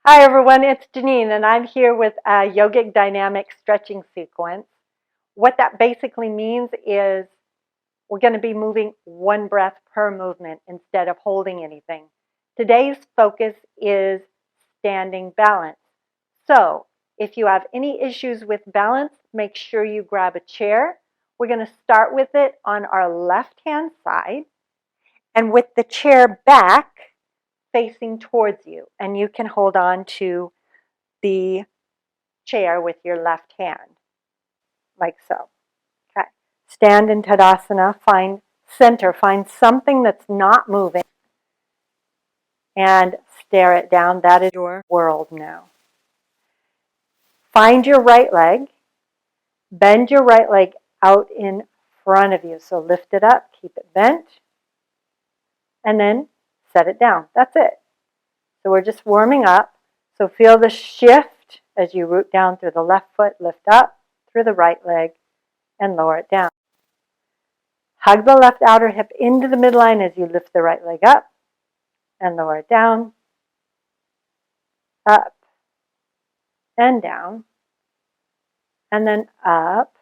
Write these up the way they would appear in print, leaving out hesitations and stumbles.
Hi everyone, it's Genene and I'm here with a yogic dynamic stretching sequence. What that basically means is we're going to be moving one breath per movement instead of holding anything. Today's focus is standing balance. So if you have any issues with balance, make sure you grab a chair. We're going to start with it on our left hand side and with the chair back facing towards you, and you can hold on to the chair with your left hand, like so. Okay. Stand in Tadasana, find center, find something that's not moving, and stare it down. That is your world now. Find your right leg, bend your right leg out in front of you. So lift it up, keep it bent, and then set it down. That's it. So we're just warming up. So feel the shift as you root down through the left foot, lift up through the right leg, and lower it down. Hug the left outer hip into the midline as you lift the right leg up and lower it down, up and down, and then up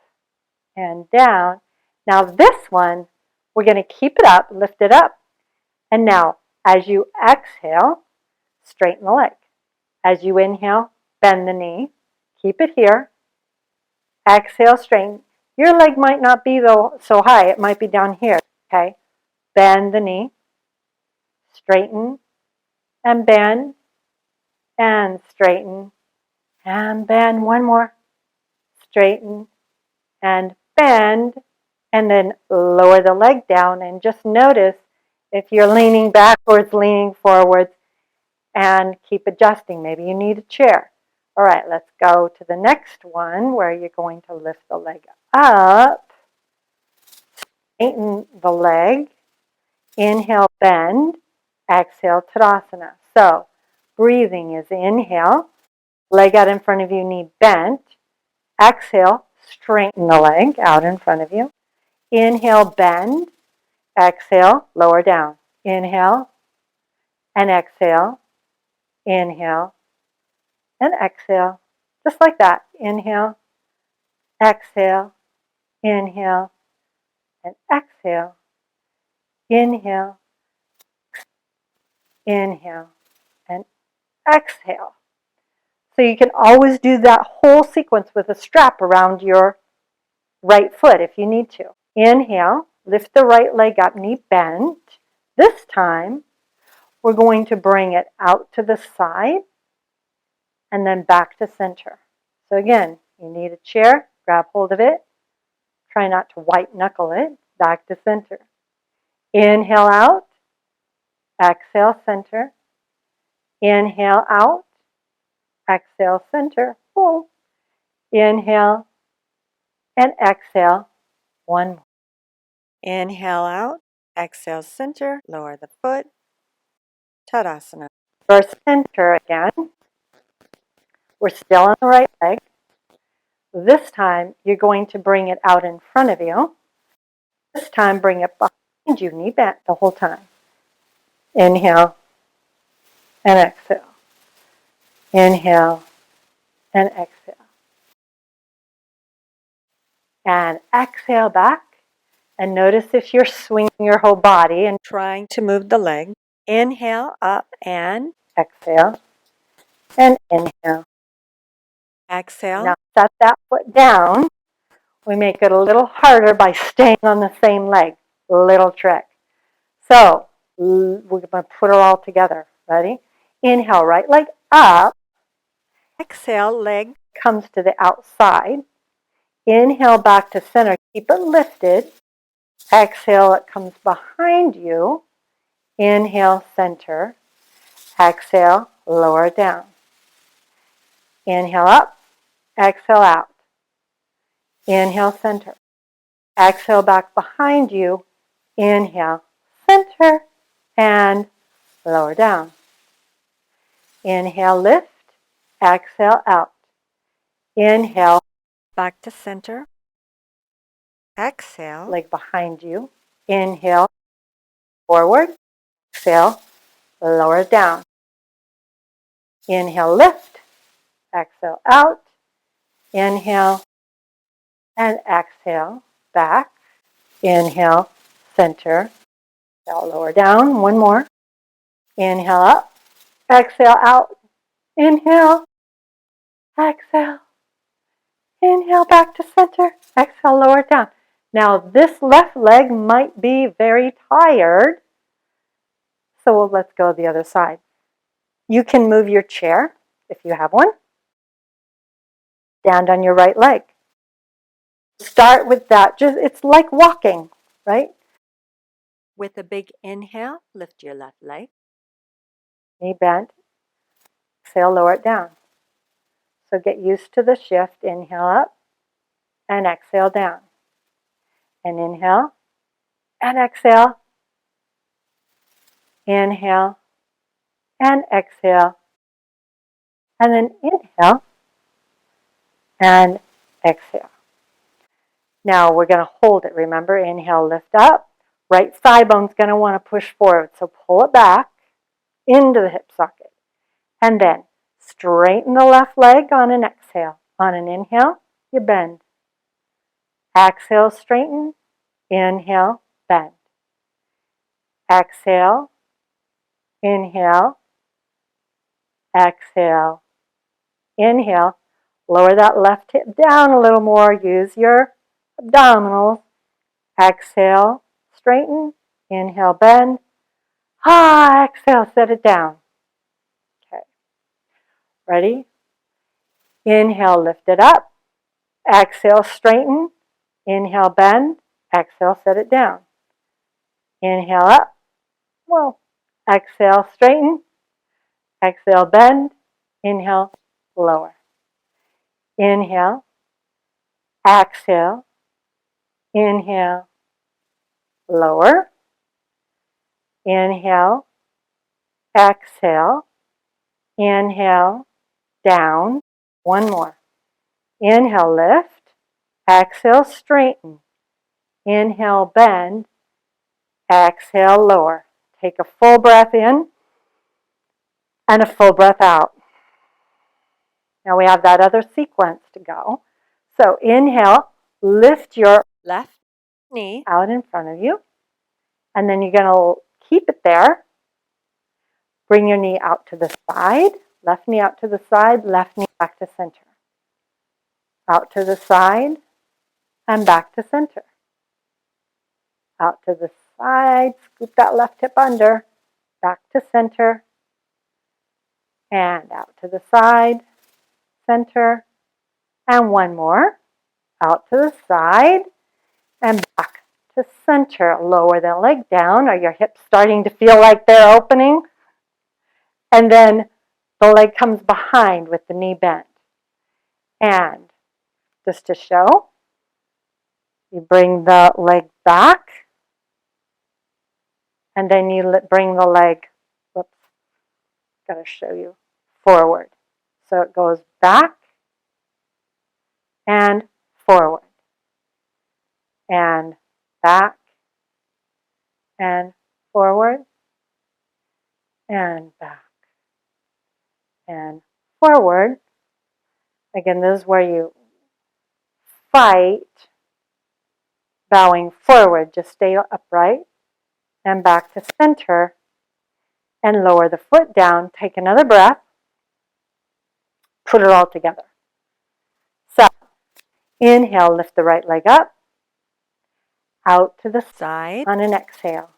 and down. Now this one, we're going to keep it up, lift it up, and now as you exhale, straighten the leg. As you inhale, bend the knee, keep it here, exhale, straighten. Your leg might not be so high, it might be down here, okay? Bend the knee, straighten and bend and straighten and bend. One more, straighten and bend, and then lower the leg down and just notice if you're leaning backwards, leaning forwards, and keep adjusting. Maybe you need a chair. All right, let's go to the next one where you're going to lift the leg up, straighten the leg, inhale, bend, exhale, Tadasana. So breathing is inhale, leg out in front of you, knee bent, exhale, straighten the leg out in front of you. Inhale, bend, exhale, lower down. Inhale and exhale, inhale and exhale, just like that. Inhale, exhale, inhale, and exhale, inhale, inhale, and exhale. So you can always do that whole sequence with a strap around your right foot if you need to. Inhale, lift the right leg up, knee bent. This time, we're going to bring it out to the side and then back to center. So again, you need a chair, grab hold of it. Try not to white knuckle it, back to center. Inhale out, exhale center. Inhale out, exhale center. Pull. Inhale and exhale. One more. Inhale out, exhale center, lower the foot, Tadasana. First center again. We're still on the right leg. This time, you're going to bring it out in front of you. This time, bring it behind you, knee bent the whole time. Inhale and exhale. Inhale and exhale. And exhale back. And notice if you're swinging your whole body and trying to move the leg. Inhale up and exhale. And inhale. Exhale. Now set that foot down. We make it a little harder by staying on the same leg. Little trick. So we're going to put it all together. Ready? Inhale, right leg up. Exhale, leg comes to the outside. Inhale back to center. Keep it lifted. Exhale, it comes behind you. Inhale, center. Exhale, lower down. Inhale up. Exhale out. Inhale, center. Exhale back behind you. Inhale, center, and lower down. Inhale, lift. Exhale, out. Inhale, back to center. Exhale, leg behind you. Inhale, forward. Exhale, lower down. Inhale, lift. Exhale, out. Inhale and exhale, back. Inhale, center. Exhale, lower down. One more. Inhale up. Exhale, out. Inhale. Exhale. Inhale, back to center. Exhale, lower down. Now, this left leg might be very tired, so let's go the other side. You can move your chair, if you have one. Stand on your right leg. Start with that. It's like walking, right? With a big inhale, lift your left leg. Knee bent. Exhale, lower it down. So get used to the shift. Inhale up and exhale down. And inhale and exhale. Inhale and exhale. And then inhale and exhale. Now we're going to hold it. Remember, inhale, lift up. Right thigh bone's going to want to push forward. So pull it back into the hip socket. And then straighten the left leg on an exhale. On an inhale, you bend. Exhale, straighten. Inhale, bend. Exhale, inhale, exhale, inhale. Lower that left hip down a little more. Use your abdominals. Exhale, straighten. Inhale, bend. Exhale, set it down. Okay. Ready? Inhale, lift it up. Exhale, straighten. Inhale, bend. Exhale, set it down. Inhale up. Whoa. Exhale, straighten. Exhale, bend. Inhale, lower. Inhale. Exhale. Inhale, lower. Inhale. Exhale. Inhale, down. One more. Inhale, lift. Exhale, straighten. Inhale, bend. Exhale, lower. Take a full breath in and a full breath out. Now we have that other sequence to go. So inhale, lift your left knee out in front of you. And then you're going to keep it there. Bring your knee out to the side. Left knee out to the side, left knee back to center. Out to the side and back to center. Out to the side, scoop that left hip under, back to center. And out to the side, center. And one more. Out to the side and back to center. Lower the leg down. Are your hips starting to feel like they're opening? And then the leg comes behind with the knee bent. And just to show, you bring the leg back. And then you bring the leg, whoops, got to show you, forward. So it goes back and forward. And back and forward. And back and forward. Again, this is where you fight bowing forward. Just stay upright and back to center and lower the foot down. Take another breath. Put it all together. So, inhale, lift the right leg up. Out to the side on an exhale.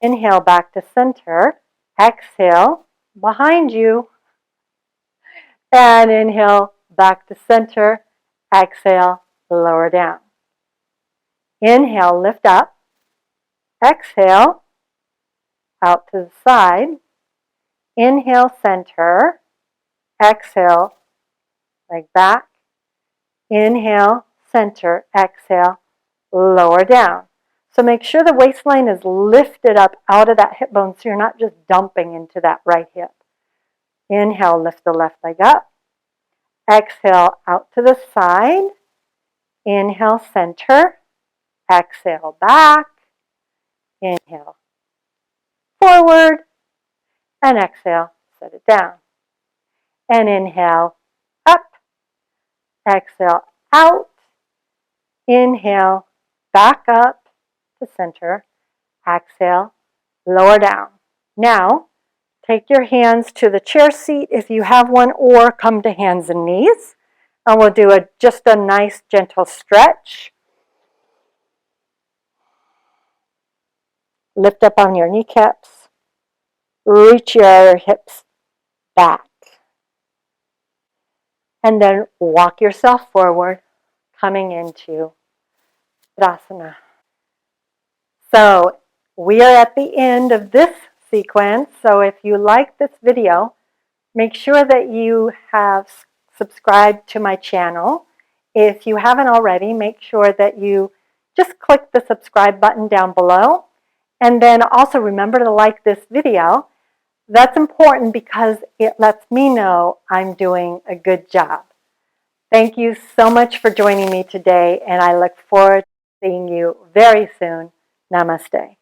Inhale, back to center. Exhale, behind you. And inhale, back to center. Exhale, lower down. Inhale, lift up. Exhale, out to the side. Inhale, center. Exhale, leg back. Inhale, center. Exhale, lower down. So make sure the waistline is lifted up out of that hip bone so you're not just dumping into that right hip. Inhale, lift the left leg up. Exhale, out to the side. Inhale, center. Exhale, back. Inhale, forward. And exhale, set it down. And inhale, up. Exhale, out. Inhale, back up to center. Exhale, lower down. Now, take your hands to the chair seat if you have one, or come to hands and knees. And we'll do just a nice gentle stretch. Lift up on your kneecaps. Reach your hips back. And then walk yourself forward, coming into asana. So we are at the end of this sequence. So if you like this video, make sure that you have subscribed to my channel. If you haven't already, make sure that you just click the subscribe button down below. And then also remember to like this video. That's important because it lets me know I'm doing a good job. Thank you so much for joining me today, and I look forward to seeing you very soon. Namaste.